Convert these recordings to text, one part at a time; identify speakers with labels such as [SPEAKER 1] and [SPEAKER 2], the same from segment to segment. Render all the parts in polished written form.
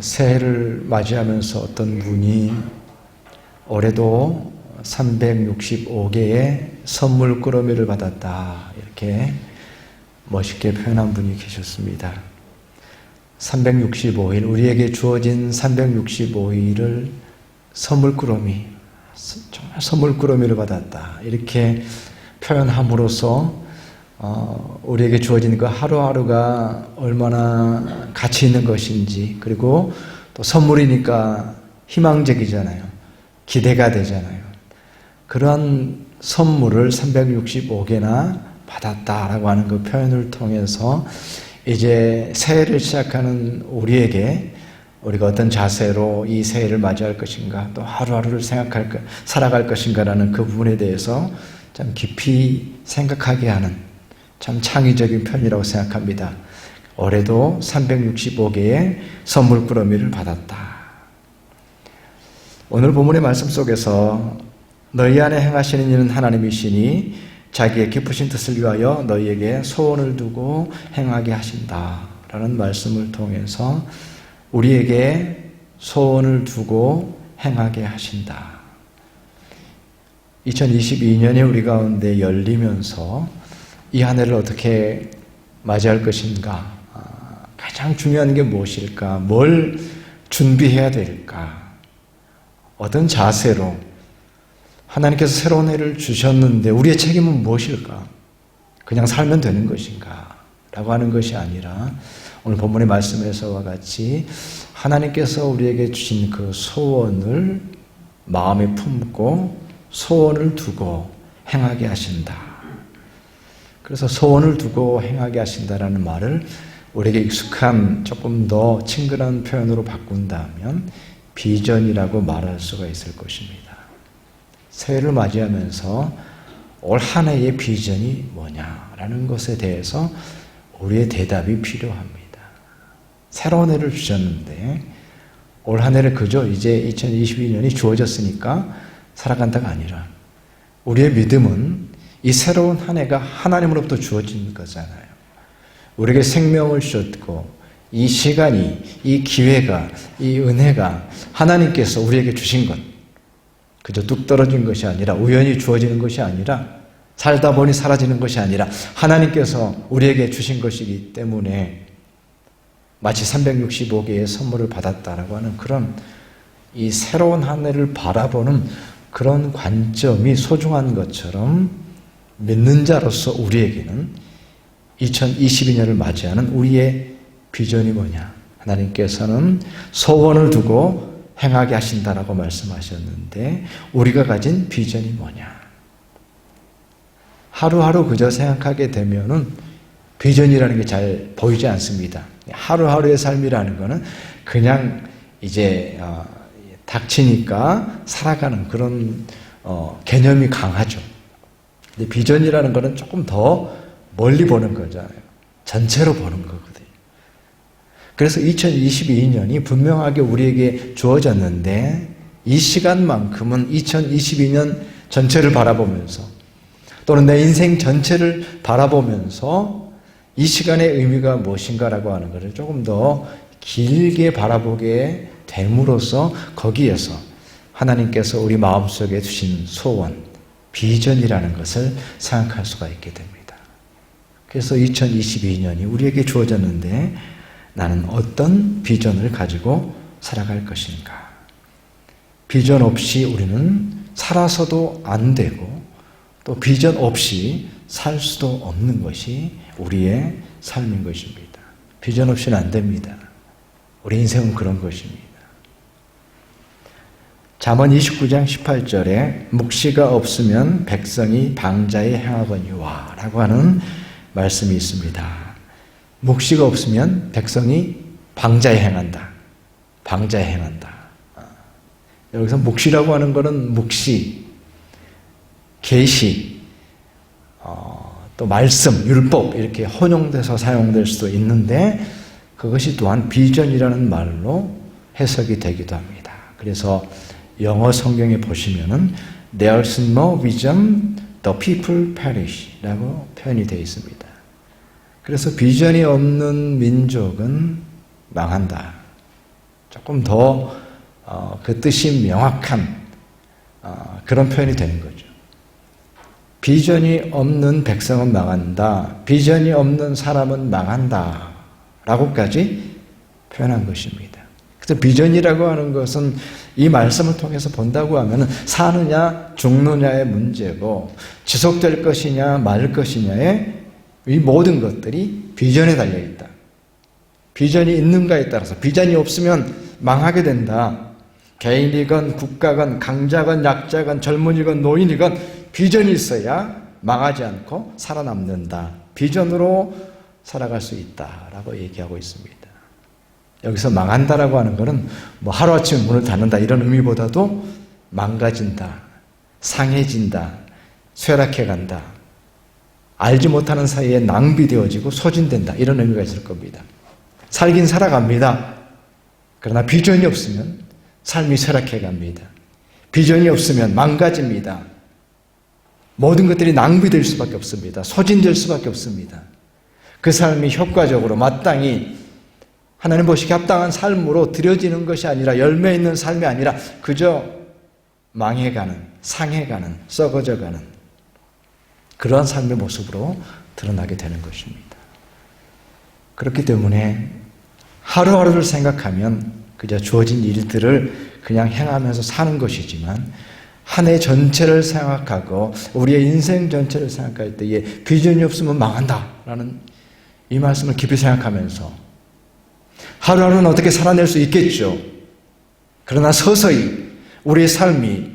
[SPEAKER 1] 새해를 맞이하면서 어떤 분이 올해도 365개의 선물 꾸러미를 받았다, 이렇게 멋있게 표현한 분이 계셨습니다. 365일, 우리에게 주어진 365일을 선물 꾸러미, 정말 선물 꾸러미를 받았다, 이렇게 표현함으로써 우리에게 주어진 그 하루하루가 얼마나 가치 있는 것인지, 그리고 또 선물이니까 희망적이잖아요. 기대가 되잖아요. 그러한 선물을 365개나 받았다라고 하는 그 표현을 통해서 이제 새해를 시작하는 우리에게 우리가 어떤 자세로 이 새해를 맞이할 것인가, 또 하루하루를 살아갈 것인가라는 그 부분에 대해서 참 깊이 생각하게 하는 참 창의적인 편이라고 생각합니다. 올해도 365개의 선물 꾸러미를 받았다. 오늘 본문의 말씀 속에서 너희 안에 행하시는 이는 하나님이시니 자기의 기쁘신 뜻을 위하여 너희에게 소원을 두고 행하게 하신다 라는 말씀을 통해서 우리에게 소원을 두고 행하게 하신다. 2022년이 우리 가운데 열리면서 이 한 해를 어떻게 맞이할 것인가, 가장 중요한 게 무엇일까, 뭘 준비해야 될까, 어떤 자세로 하나님께서 새로운 해를 주셨는데 우리의 책임은 무엇일까, 그냥 살면 되는 것인가 라고 하는 것이 아니라 오늘 본문의 말씀에서와 같이 하나님께서 우리에게 주신 그 소원을 마음에 품고 소원을 두고 행하게 하신다. 그래서 소원을 두고 행하게 하신다라는 말을 우리에게 익숙한 조금 더 친근한 표현으로 바꾼다면 비전이라고 말할 수가 있을 것입니다. 새해를 맞이하면서 올 한 해의 비전이 뭐냐라는 것에 대해서 우리의 대답이 필요합니다. 새로운 해를 주셨는데 올 한 해를 그저 이제 2022년이 주어졌으니까 살아간다가 아니라 우리의 믿음은 이 새로운 한 해가 하나님으로부터 주어진 거잖아요. 우리에게 생명을 주셨고 이 시간이, 이 기회가, 이 은혜가 하나님께서 우리에게 주신 것, 그저 뚝 떨어진 것이 아니라 우연히 주어지는 것이 아니라 살다 보니 사라지는 것이 아니라 하나님께서 우리에게 주신 것이기 때문에 마치 365개의 선물을 받았다라고 하는 그런 이 새로운 한 해를 바라보는 그런 관점이 소중한 것처럼 믿는 자로서 우리에게는 2022년을 맞이하는 우리의 비전이 뭐냐? 하나님께서는 소원을 두고 행하게 하신다라고 말씀하셨는데 우리가 가진 비전이 뭐냐? 하루하루 그저 생각하게 되면은 비전이라는 게 잘 보이지 않습니다. 하루하루의 삶이라는 거는 그냥 이제 닥치니까 살아가는 그런 개념이 강하죠. 근데 비전이라는 거는 조금 더 멀리 보는 거잖아요. 전체로 보는 거거든요. 그래서 2022년이 분명하게 우리에게 주어졌는데 이 시간만큼은 2022년 전체를 바라보면서 또는 내 인생 전체를 바라보면서 이 시간의 의미가 무엇인가라고 하는 것을 조금 더 길게 바라보게 됨으로써 거기에서 하나님께서 우리 마음속에 주신 소원, 비전이라는 것을 생각할 수가 있게 됩니다. 그래서 2022년이 우리에게 주어졌는데 나는 어떤 비전을 가지고 살아갈 것인가? 비전 없이 우리는 살아서도 안 되고 또 비전 없이 살 수도 없는 것이 우리의 삶인 것입니다. 비전 없이는 안 됩니다. 우리 인생은 그런 것입니다. 잠언 29장 18절에 묵시가 없으면 백성이 방자에 행하거니와 라고 하는 말씀이 있습니다. 묵시가 없으면 백성이 방자에 행한다. 방자에 행한다. 여기서 묵시라고 하는 것은 묵시, 계시, 또 말씀, 율법 이렇게 혼용돼서 사용될 수도 있는데 그것이 또한 비전이라는 말로 해석이 되기도 합니다. 그래서 영어 성경에 보시면은 There's no vision, the people perish 라고 표현이 되어 있습니다. 그래서 비전이 없는 민족은 망한다. 조금 더 그 뜻이 명확한 그런 표현이 되는 거죠. 비전이 없는 백성은 망한다. 비전이 없는 사람은 망한다. 라고까지 표현한 것입니다. 그래서 비전이라고 하는 것은 이 말씀을 통해서 본다고 하면 사느냐 죽느냐의 문제고 지속될 것이냐 말 것이냐의 이 모든 것들이 비전에 달려있다. 비전이 있는가에 따라서 비전이 없으면 망하게 된다. 개인이건 국가건 강자건 약자건 젊은이건 노인이건 비전이 있어야 망하지 않고 살아남는다. 비전으로 살아갈 수 있다라고 얘기하고 있습니다. 여기서 망한다라고 하는 것은 뭐 하루아침에 문을 닫는다 이런 의미보다도 망가진다, 상해진다, 쇠락해간다, 알지 못하는 사이에 낭비되어지고 소진된다 이런 의미가 있을 겁니다. 살긴 살아갑니다. 그러나 비전이 없으면 삶이 쇠락해갑니다. 비전이 없으면 망가집니다. 모든 것들이 낭비될 수밖에 없습니다. 소진될 수밖에 없습니다. 그 삶이 효과적으로 마땅히 하나님 보시기에 합당한 삶으로 드려지는 것이 아니라 열매 있는 삶이 아니라 그저 망해가는, 상해가는, 썩어져가는 그러한 삶의 모습으로 드러나게 되는 것입니다. 그렇기 때문에 하루하루를 생각하면 그저 주어진 일들을 그냥 행하면서 사는 것이지만 한 해 전체를 생각하고 우리의 인생 전체를 생각할 때에 비전이 없으면 망한다라는 이 말씀을 깊이 생각하면서 하루하루는 어떻게 살아낼 수 있겠죠. 그러나 서서히 우리의 삶이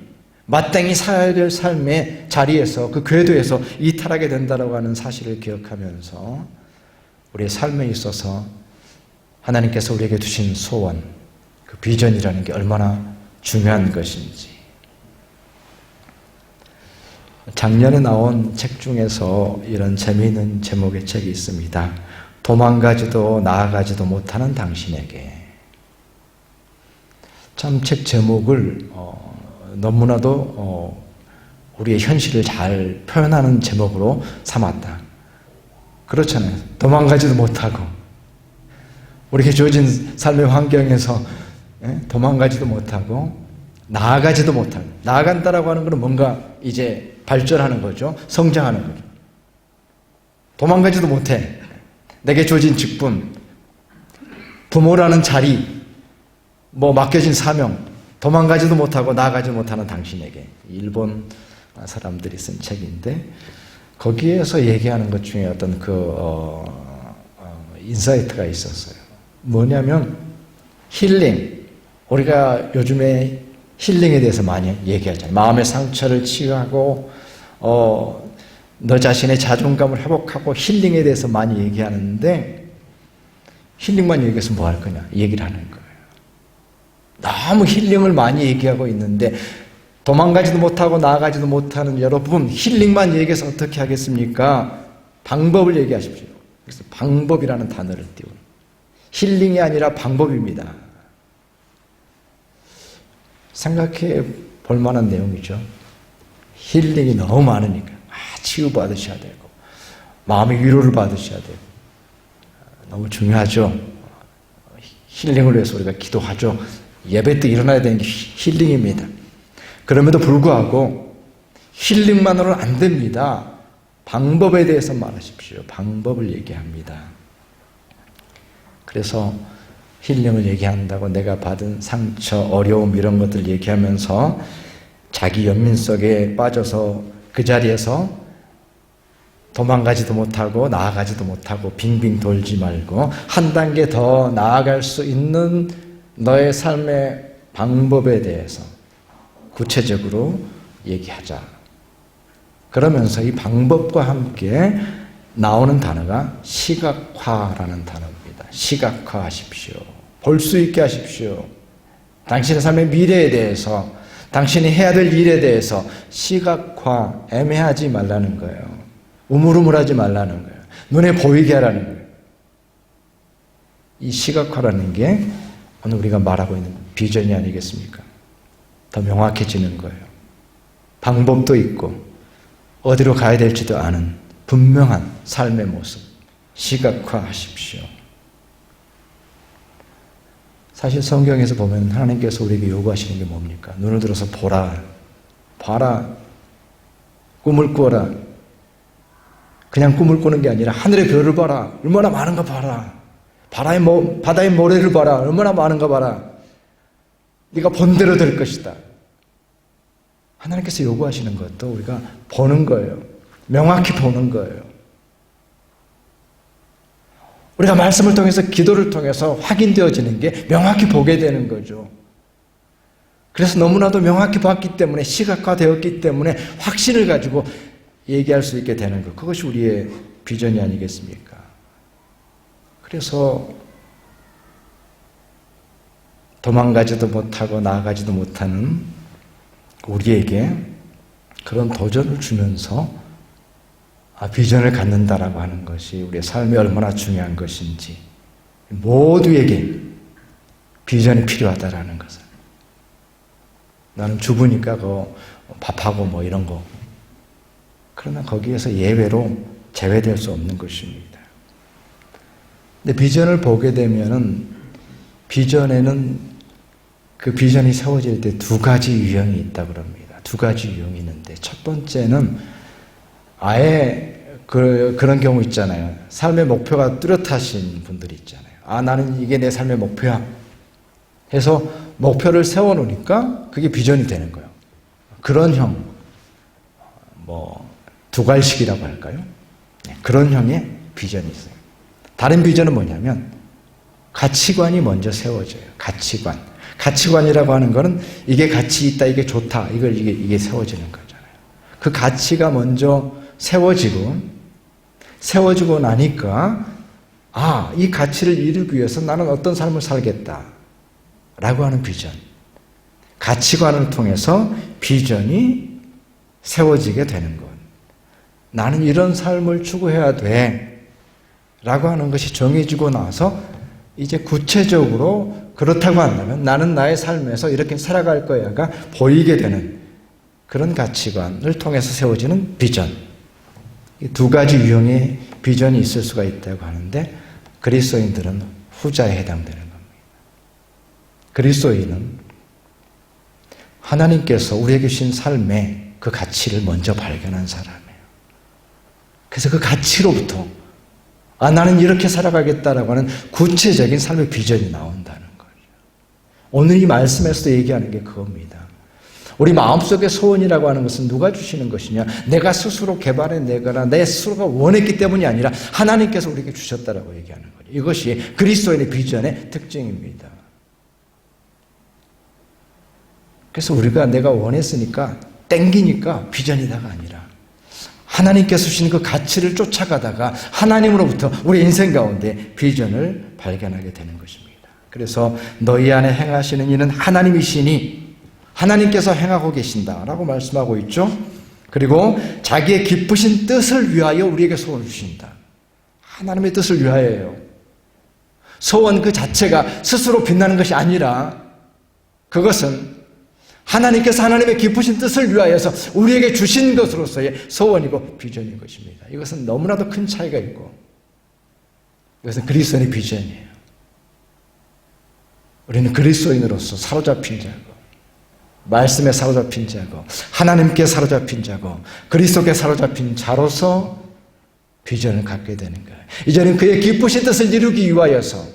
[SPEAKER 1] 마땅히 살아야 될 삶의 자리에서 그 궤도에서 이탈하게 된다고 하는 사실을 기억하면서 우리의 삶에 있어서 하나님께서 우리에게 주신 소원, 그 비전이라는 게 얼마나 중요한 것인지. 작년에 나온 책 중에서 이런 재미있는 제목의 책이 있습니다. 도망가지도 나아가지도 못하는 당신에게. 참 책 제목을 너무나도 우리의 현실을 잘 표현하는 제목으로 삼았다. 그렇잖아요. 도망가지도 못하고 우리에게 주어진 삶의 환경에서 도망가지도 못하고 나아가지도 못하고 나아간다라고 하는 것은 뭔가 이제 발전하는 거죠. 성장하는 거죠. 도망가지도 못해. 내게 주어진 직분, 부모라는 자리, 뭐 맡겨진 사명, 도망가지도 못하고 나아가지 못하는 당신에게. 일본 사람들이 쓴 책인데 거기에서 얘기하는 것 중에 어떤 인사이트가 있었어요. 뭐냐면 힐링. 우리가 요즘에 힐링에 대해서 많이 얘기하잖아요. 마음의 상처를 치유하고 너 자신의 자존감을 회복하고 힐링에 대해서 많이 얘기하는데 힐링만 얘기해서 뭐 할 거냐 얘기를 하는 거예요. 너무 힐링을 많이 얘기하고 있는데 도망가지도 못하고 나아가지도 못하는 여러분 힐링만 얘기해서 어떻게 하겠습니까? 방법을 얘기하십시오. 그래서 방법이라는 단어를 띄우는 힐링이 아니라 방법입니다. 생각해 볼 만한 내용이죠. 힐링이 너무 많으니까 치유받으셔야 되고 마음의 위로를 받으셔야 되고 너무 중요하죠. 힐링을 위해서 우리가 기도하죠. 예배 때 일어나야 되는 게 힐링입니다. 그럼에도 불구하고 힐링만으로는 안 됩니다. 방법에 대해서 말하십시오. 방법을 얘기합니다. 그래서 힐링을 얘기한다고 내가 받은 상처, 어려움 이런 것들 얘기하면서 자기 연민 속에 빠져서 그 자리에서 도망가지도 못하고 나아가지도 못하고 빙빙 돌지 말고 한 단계 더 나아갈 수 있는 너의 삶의 방법에 대해서 구체적으로 얘기하자. 그러면서 이 방법과 함께 나오는 단어가 시각화라는 단어입니다. 시각화하십시오. 볼 수 있게 하십시오. 당신의 삶의 미래에 대해서 당신이 해야 될 일에 대해서 시각화, 애매하지 말라는 거예요. 우물우물하지 말라는 거예요. 눈에 보이게 하라는 거예요. 이 시각화라는 게 오늘 우리가 말하고 있는 비전이 아니겠습니까? 더 명확해지는 거예요. 방법도 있고 어디로 가야 될지도 아는 분명한 삶의 모습 시각화하십시오. 사실 성경에서 보면 하나님께서 우리에게 요구하시는 게 뭡니까? 눈을 들어서 보라, 봐라, 꿈을 꾸어라. 그냥 꿈을 꾸는 게 아니라 하늘의 별을 봐라, 얼마나 많은가 봐라. 바다의 모래를 봐라, 얼마나 많은가 봐라. 네가 본 대로 될 것이다. 하나님께서 요구하시는 것도 우리가 보는 거예요. 명확히 보는 거예요. 우리가 말씀을 통해서, 기도를 통해서 확인되어지는 게 명확히 보게 되는 거죠. 그래서 너무나도 명확히 봤기 때문에, 시각화되었기 때문에 확신을 가지고 얘기할 수 있게 되는 것. 그것이 우리의 비전이 아니겠습니까? 그래서 도망가지도 못하고 나아가지도 못하는 우리에게 그런 도전을 주면서 비전을 갖는다라고 하는 것이 우리의 삶에 얼마나 중요한 것인지, 모두에게 비전이 필요하다라는 것을. 나는 주부니까 밥하고 뭐 이런 거. 그러나 거기에서 예외로 제외될 수 없는 것입니다. 근데 비전을 보게 되면은, 비전에는 그 비전이 세워질 때 두 가지 유형이 있다고 그럽니다. 두 가지 유형이 있는데, 첫 번째는 아예 그런 경우 있잖아요. 삶의 목표가 뚜렷하신 분들이 있잖아요. 나는 이게 내 삶의 목표야 해서 목표를 세워놓으니까 그게 비전이 되는 거예요. 그런 형, 두갈식이라고 할까요? 그런 형의 비전이 있어요. 다른 비전은 뭐냐면 가치관이 먼저 세워져요. 가치관이라고 하는 거는 이게 가치 있다, 이게 좋다, 이게 세워지는 거잖아요. 그 가치가 먼저 세워지고 나니까, 이 가치를 이루기 위해서 나는 어떤 삶을 살겠다 라고 하는 비전. 가치관을 통해서 비전이 세워지게 되는 것. 나는 이런 삶을 추구해야 돼 라고 하는 것이 정해지고 나서 이제 구체적으로 그렇다고 한다면 나는 나의 삶에서 이렇게 살아갈 거야가 보이게 되는 그런 가치관을 통해서 세워지는 비전. 이 두 가지 유형의 비전이 있을 수가 있다고 하는데, 그리스도인들은 후자에 해당되는 겁니다. 그리스도인은 하나님께서 우리에게 주신 삶의 그 가치를 먼저 발견한 사람이에요. 그래서 그 가치로부터 나는 이렇게 살아가겠다라고 하는 구체적인 삶의 비전이 나온다는 거죠. 오늘 이 말씀에서도 얘기하는 게 그겁니다. 우리 마음속의 소원이라고 하는 것은 누가 주시는 것이냐? 내가 스스로 개발해내거나 내 스스로가 원했기 때문이 아니라 하나님께서 우리에게 주셨다라고 얘기하는 거죠. 이것이 그리스도인의 비전의 특징입니다. 그래서 우리가 내가 원했으니까 땡기니까 비전이다가 아니라 하나님께서 주신 그 가치를 쫓아가다가 하나님으로부터 우리 인생 가운데 비전을 발견하게 되는 것입니다. 그래서 너희 안에 행하시는 이는 하나님이시니 하나님께서 행하고 계신다라고 말씀하고 있죠. 그리고 자기의 기쁘신 뜻을 위하여 우리에게 소원을 주신다. 하나님의 뜻을 위하여요. 소원 그 자체가 스스로 빛나는 것이 아니라 그것은 하나님께서 하나님의 기쁘신 뜻을 위하여서 우리에게 주신 것으로서의 소원이고 비전인 것입니다. 이것은 너무나도 큰 차이가 있고, 이것은 그리스도인의 비전이에요. 우리는 그리스도인으로서 사로잡힌 자고, 말씀에 사로잡힌 자고, 하나님께 사로잡힌 자고, 그리스도께 사로잡힌 자로서 비전을 갖게 되는 거예요. 이제는 그의 기쁘신 뜻을 이루기 위하여서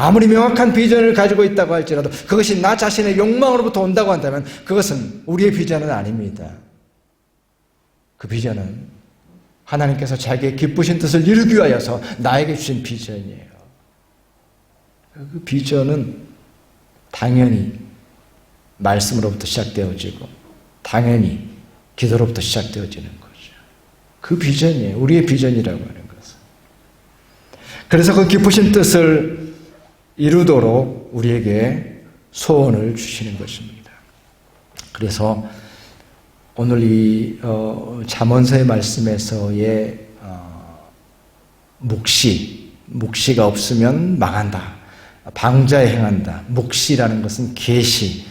[SPEAKER 1] 아무리 명확한 비전을 가지고 있다고 할지라도 그것이 나 자신의 욕망으로부터 온다고 한다면 그것은 우리의 비전은 아닙니다. 그 비전은 하나님께서 자기의 기쁘신 뜻을 이루기 위하여서 나에게 주신 비전이에요. 그 비전은 당연히 말씀으로부터 시작되어지고 당연히 기도로부터 시작되어지는 거죠. 그 비전이에요. 우리의 비전이라고 하는 것은. 그래서 그 기쁘신 뜻을 이루도록 우리에게 소원을 주시는 것입니다. 그래서 오늘 이 잠언서의 말씀에서의 묵시가 없으면 망한다. 방자에 행한다. 묵시라는 것은 계시,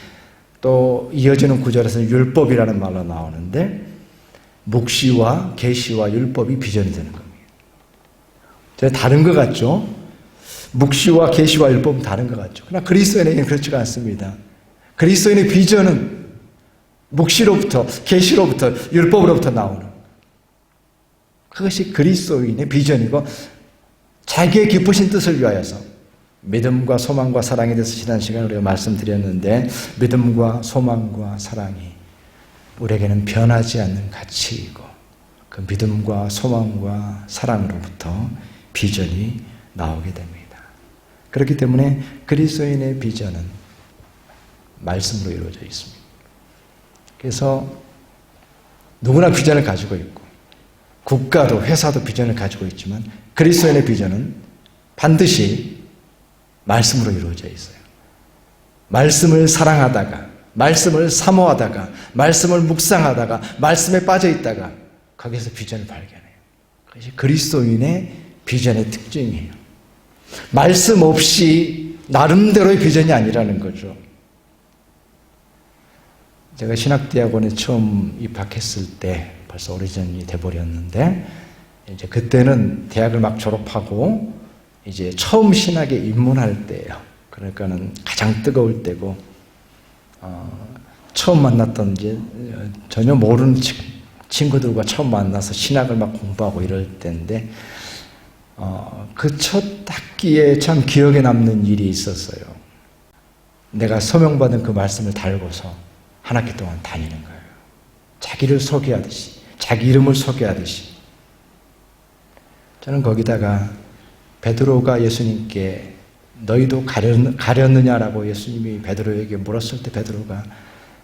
[SPEAKER 1] 또 이어지는 구절에서는 율법이라는 말로 나오는데 묵시와 계시와 율법이 비전이 되는 겁니다. 다른 것 같죠? 묵시와 계시와 율법은 다른 것 같죠. 그러나 그리스도인에게는 그렇지가 않습니다. 그리스도인의 비전은 묵시로부터, 계시로부터, 율법으로부터 나오는, 그것이 그리스도인의 비전이고, 자기의 기쁘신 뜻을 위하여서 믿음과 소망과 사랑에 대해서 지난 시간에 우리가 말씀드렸는데, 믿음과 소망과 사랑이 우리에게는 변하지 않는 가치이고, 그 믿음과 소망과 사랑으로부터 비전이 나오게 됩니다. 그렇기 때문에 그리스도인의 비전은 말씀으로 이루어져 있습니다. 그래서 누구나 비전을 가지고 있고, 국가도 회사도 비전을 가지고 있지만, 그리스도인의 비전은 반드시 말씀으로 이루어져 있어요. 말씀을 사랑하다가, 말씀을 사모하다가, 말씀을 묵상하다가, 말씀에 빠져 있다가 거기서 비전을 발견해요. 그것이 그리스도인의 비전의 특징이에요. 말씀 없이 나름대로의 비전이 아니라는 거죠. 제가 신학대학원에 처음 입학했을 때 벌써 오래전이 돼버렸는데, 이제 그때는 대학을 막 졸업하고 이제 처음 신학에 입문할 때예요. 그러니까는 가장 뜨거울 때고, 처음 만났던 이제 전혀 모르는 친구들과 처음 만나서 신학을 막 공부하고 이럴 때인데, 그 첫 학기에 참 기억에 남는 일이 있었어요. 내가 소명받은 그 말씀을 달고서 한 학기 동안 다니는 거예요. 자기를 소개하듯이, 자기 이름을 소개하듯이. 저는 거기다가 베드로가 예수님께 너희도 가렸느냐라고 예수님이 베드로에게 물었을 때, 베드로가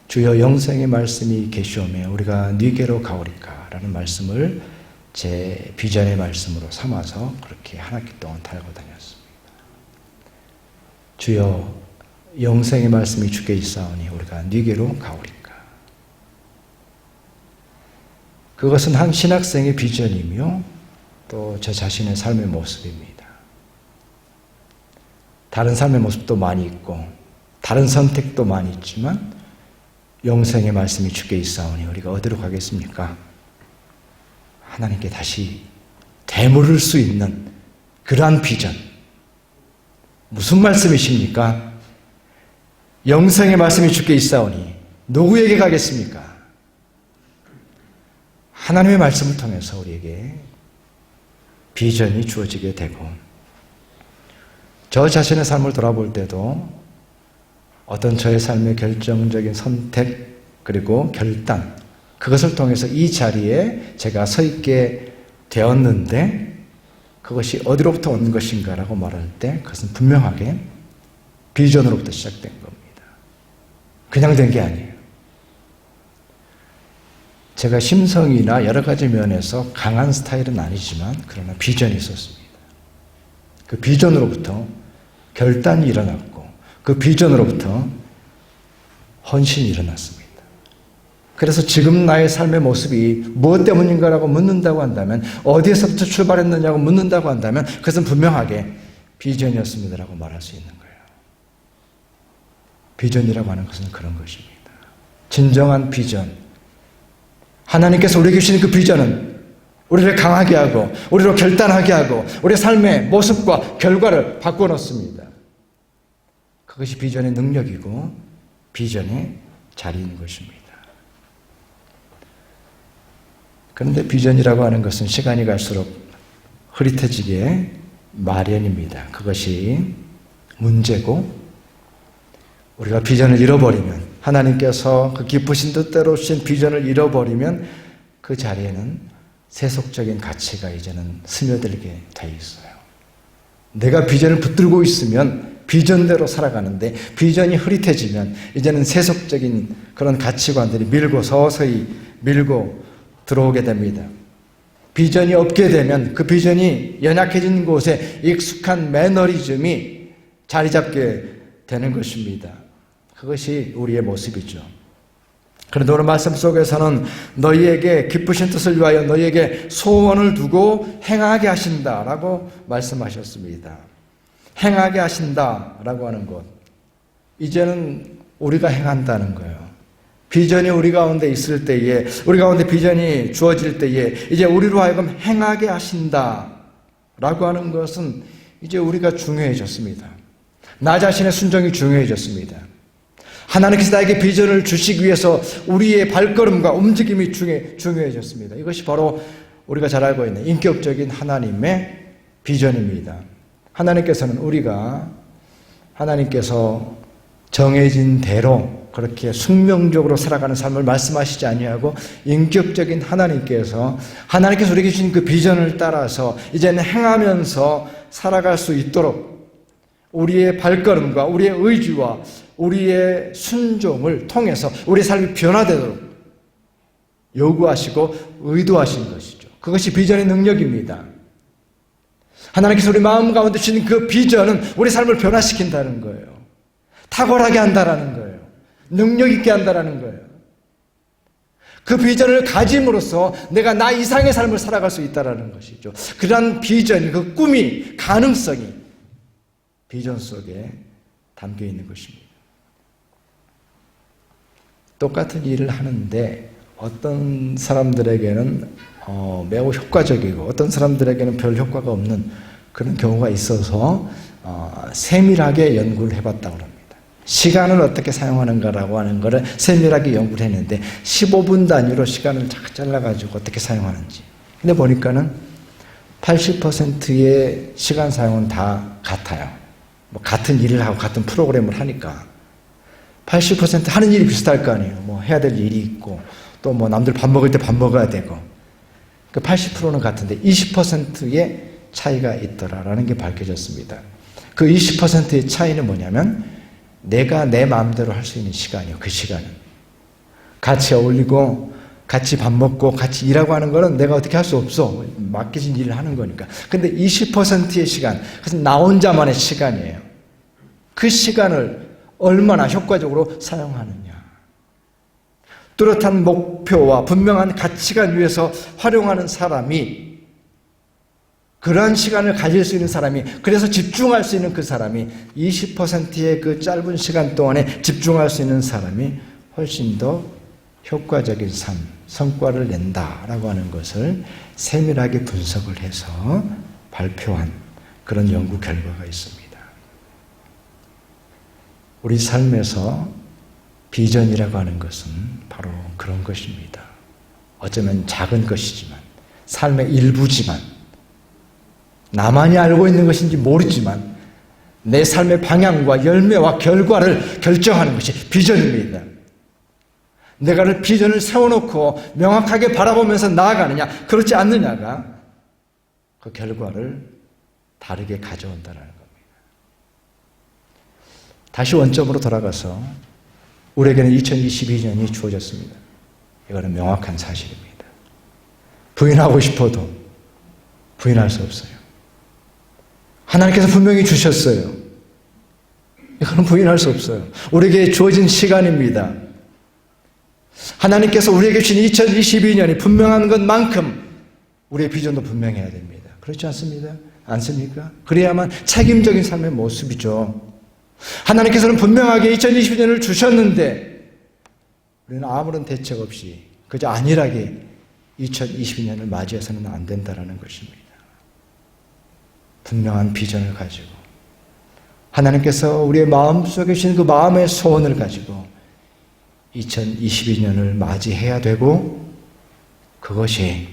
[SPEAKER 1] 주여 영생의 말씀이 계시오매 우리가 네게로 가오리까 라는 말씀을 제 비전의 말씀으로 삼아서 그렇게 한 학기 동안 달고 다녔습니다. 주여 영생의 말씀이 주께 있사오니 우리가 네게로 가오리까. 그것은 한 신학생의 비전이며 또 제 자신의 삶의 모습입니다. 다른 삶의 모습도 많이 있고 다른 선택도 많이 있지만, 영생의 말씀이 주께 있사오니 우리가 어디로 가겠습니까? 하나님께 다시 되물을 수 있는 그러한 비전. 무슨 말씀이십니까? 영생의 말씀이 주께 있사오니 누구에게 가겠습니까? 하나님의 말씀을 통해서 우리에게 비전이 주어지게 되고, 저 자신의 삶을 돌아볼 때도 어떤 저의 삶의 결정적인 선택 그리고 결단, 그것을 통해서 이 자리에 제가 서 있게 되었는데, 그것이 어디로부터 온 것인가라고 말할 때 그것은 분명하게 비전으로부터 시작된 겁니다. 그냥 된 게 아니에요. 제가 심성이나 여러 가지 면에서 강한 스타일은 아니지만 그러나 비전이 있었습니다. 그 비전으로부터 결단이 일어났고, 그 비전으로부터 헌신이 일어났습니다. 그래서 지금 나의 삶의 모습이 무엇 때문인가라고 묻는다고 한다면, 어디에서부터 출발했느냐고 묻는다고 한다면 그것은 분명하게 비전이었습니다라고 말할 수 있는 거예요. 비전이라고 하는 것은 그런 것입니다. 진정한 비전, 하나님께서 우리에게 주시는 그 비전은 우리를 강하게 하고 우리로 결단하게 하고 우리의 삶의 모습과 결과를 바꿔놓습니다. 그것이 비전의 능력이고 비전의 자리인 것입니다. 그런데 비전이라고 하는 것은 시간이 갈수록 흐릿해지게 마련입니다. 그것이 문제고, 우리가 비전을 잃어버리면, 하나님께서 그 기쁘신 뜻대로 주신 비전을 잃어버리면 그 자리에는 세속적인 가치가 이제는 스며들게 돼 있어요. 내가 비전을 붙들고 있으면 비전대로 살아가는데, 비전이 흐릿해지면 이제는 세속적인 그런 가치관들이 서서히 밀고 들어오게 됩니다. 비전이 없게 되면 그 비전이 연약해진 곳에 익숙한 매너리즘이 자리 잡게 되는 것입니다. 그것이 우리의 모습이죠. 그런데 오늘 말씀 속에서는 너희에게 기쁘신 뜻을 위하여 너희에게 소원을 두고 행하게 하신다라고 말씀하셨습니다. 행하게 하신다라고 하는 것, 이제는 우리가 행한다는 거예요. 비전이 우리 가운데 있을 때에, 우리 가운데 비전이 주어질 때에 이제 우리로 하여금 행하게 하신다라고 하는 것은 이제 우리가 중요해졌습니다. 나 자신의 순종이 중요해졌습니다. 하나님께서 나에게 비전을 주시기 위해서 우리의 발걸음과 움직임이 중요해졌습니다. 이것이 바로 우리가 잘 알고 있는 인격적인 하나님의 비전입니다. 하나님께서는 우리가 하나님께서 정해진 대로 그렇게 숙명적으로 살아가는 삶을 말씀하시지 아니하고 인격적인 하나님께서 우리에게 주신 그 비전을 따라서 이제는 행하면서 살아갈 수 있도록 우리의 발걸음과 우리의 의지와 우리의 순종을 통해서 우리의 삶이 변화되도록 요구하시고 의도하신 것이죠. 그것이 비전의 능력입니다. 하나님께서 우리 마음 가운데 주신 그 비전은 우리 삶을 변화시킨다는 거예요. 탁월하게 한다라는 거예요. 능력 있게 한다라는 거예요. 그 비전을 가짐으로써 내가 나 이상의 삶을 살아갈 수 있다라는 것이죠. 그러한 비전이, 그 꿈이, 가능성이 비전 속에 담겨 있는 것입니다. 똑같은 일을 하는데 어떤 사람들에게는 매우 효과적이고 어떤 사람들에게는 별 효과가 없는 그런 경우가 있어서 세밀하게 연구를 해봤다고 합니다. 시간을 어떻게 사용하는가라고 하는 것을 세밀하게 연구를 했는데 15분 단위로 시간을 잘라가지고 어떻게 사용하는지. 근데 보니까는 80%의 시간 사용은 다 같아요. 뭐 같은 일을 하고 같은 프로그램을 하니까 80% 하는 일이 비슷할 거 아니에요. 뭐 해야 될 일이 있고 또 뭐 남들 밥 먹을 때 밥 먹어야 되고 그 80%는 같은데 20%의 차이가 있더라라는 게 밝혀졌습니다. 그 20%의 차이는 뭐냐면 내가 내 마음대로 할 수 있는 시간이에요. 그 시간은 같이 어울리고 같이 밥 먹고 같이 일하고 하는 거는 내가 어떻게 할 수 없어. 맡겨진 일을 하는 거니까. 근데 20%의 시간, 그것은 나 혼자만의 시간이에요. 그 시간을 얼마나 효과적으로 사용하느냐. 뚜렷한 목표와 분명한 가치관 위해서 활용하는 사람이, 그러한 시간을 가질 수 있는 사람이, 그래서 집중할 수 있는 그 사람이 20%의 그 짧은 시간 동안에 집중할 수 있는 사람이 훨씬 더 효과적인 삶, 성과를 낸다라고 하는 것을 세밀하게 분석을 해서 발표한 그런 연구 결과가 있습니다. 우리 삶에서 비전이라고 하는 것은 바로 그런 것입니다. 어쩌면 작은 것이지만, 삶의 일부지만, 나만이 알고 있는 것인지 모르지만 내 삶의 방향과 열매와 결과를 결정하는 것이 비전입니다. 내가 비전을 세워놓고 명확하게 바라보면서 나아가느냐, 그렇지 않느냐가 그 결과를 다르게 가져온다는 겁니다. 다시 원점으로 돌아가서 우리에게는 2022년이 주어졌습니다. 이거는 명확한 사실입니다. 부인하고 싶어도 부인할 수 없어요. 하나님께서 분명히 주셨어요. 이거는 부인할 수 없어요. 우리에게 주어진 시간입니다. 하나님께서 우리에게 주신 2022년이 분명한 것만큼 우리의 비전도 분명해야 됩니다. 그렇지 않습니까? 그래야만 책임적인 삶의 모습이죠. 하나님께서는 분명하게 2022년을 주셨는데 우리는 아무런 대책 없이 그저 안일하게 2022년을 맞이해서는 안 된다는 것입니다. 분명한 비전을 가지고 하나님께서 우리의 마음속에 주신 그 마음의 소원을 가지고 2022년을 맞이해야 되고, 그것이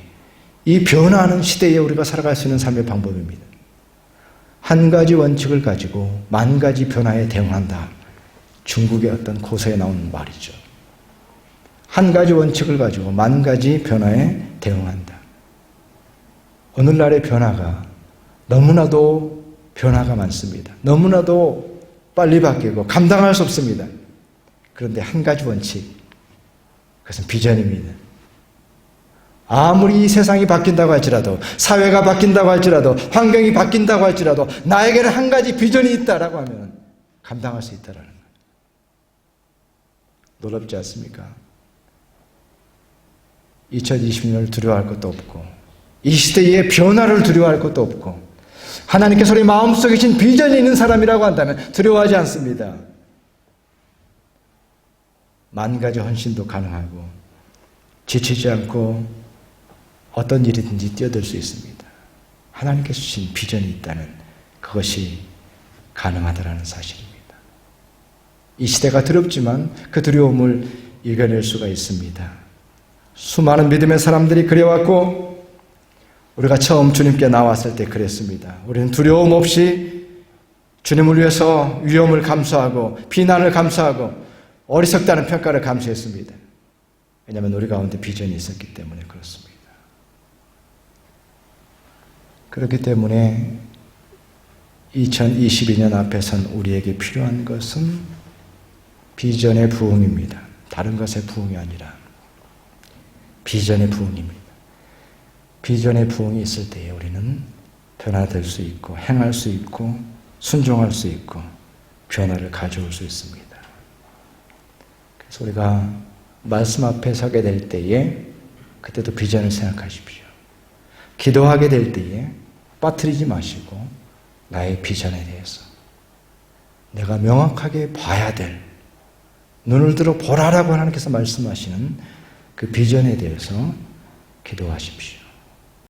[SPEAKER 1] 이 변화하는 시대에 우리가 살아갈 수 있는 삶의 방법입니다. 한 가지 원칙을 가지고 만 가지 변화에 대응한다. 중국의 어떤 고서에 나오는 말이죠. 한 가지 원칙을 가지고 만 가지 변화에 대응한다. 오늘날의 변화가 너무나도 변화가 많습니다. 너무나도 빨리 바뀌고 감당할 수 없습니다. 그런데 한 가지 원칙, 그것은 비전입니다. 아무리 이 세상이 바뀐다고 할지라도, 사회가 바뀐다고 할지라도, 환경이 바뀐다고 할지라도 나에게는 한 가지 비전이 있다라고 하면 감당할 수 있다라는 거예요. 놀랍지 않습니까? 2020년을 두려워할 것도 없고, 이 시대의 변화를 두려워할 것도 없고, 하나님께서 우리 마음속에 주신 비전이 있는 사람이라고 한다면 두려워하지 않습니다. 만 가지 헌신도 가능하고 지치지 않고 어떤 일이든지 뛰어들 수 있습니다. 하나님께서 주신 비전이 있다는 그 그것이 가능하다라는 사실입니다. 이 시대가 두렵지만 그 두려움을 이겨낼 수가 있습니다. 수많은 믿음의 사람들이 그래왔고 우리가 처음 주님께 나왔을 때 그랬습니다. 우리는 두려움 없이 주님을 위해서 위험을 감수하고 비난을 감수하고 어리석다는 평가를 감수했습니다. 왜냐하면 우리 가운데 비전이 있었기 때문에 그렇습니다. 그렇기 때문에 2022년 앞에선 우리에게 필요한 것은 비전의 부흥입니다. 다른 것의 부흥이 아니라 비전의 부흥입니다. 비전의 부흥이 있을 때에 우리는 변화될 수 있고 행할 수 있고 순종할 수 있고 변화를 가져올 수 있습니다. 그래서 우리가 말씀 앞에 서게 될 때에 그때도 비전을 생각하십시오. 기도하게 될 때에 빠뜨리지 마시고 나의 비전에 대해서 내가 명확하게 봐야 될 눈을 들어 보라라고 하나님께서 말씀하시는 그 비전에 대해서 기도하십시오.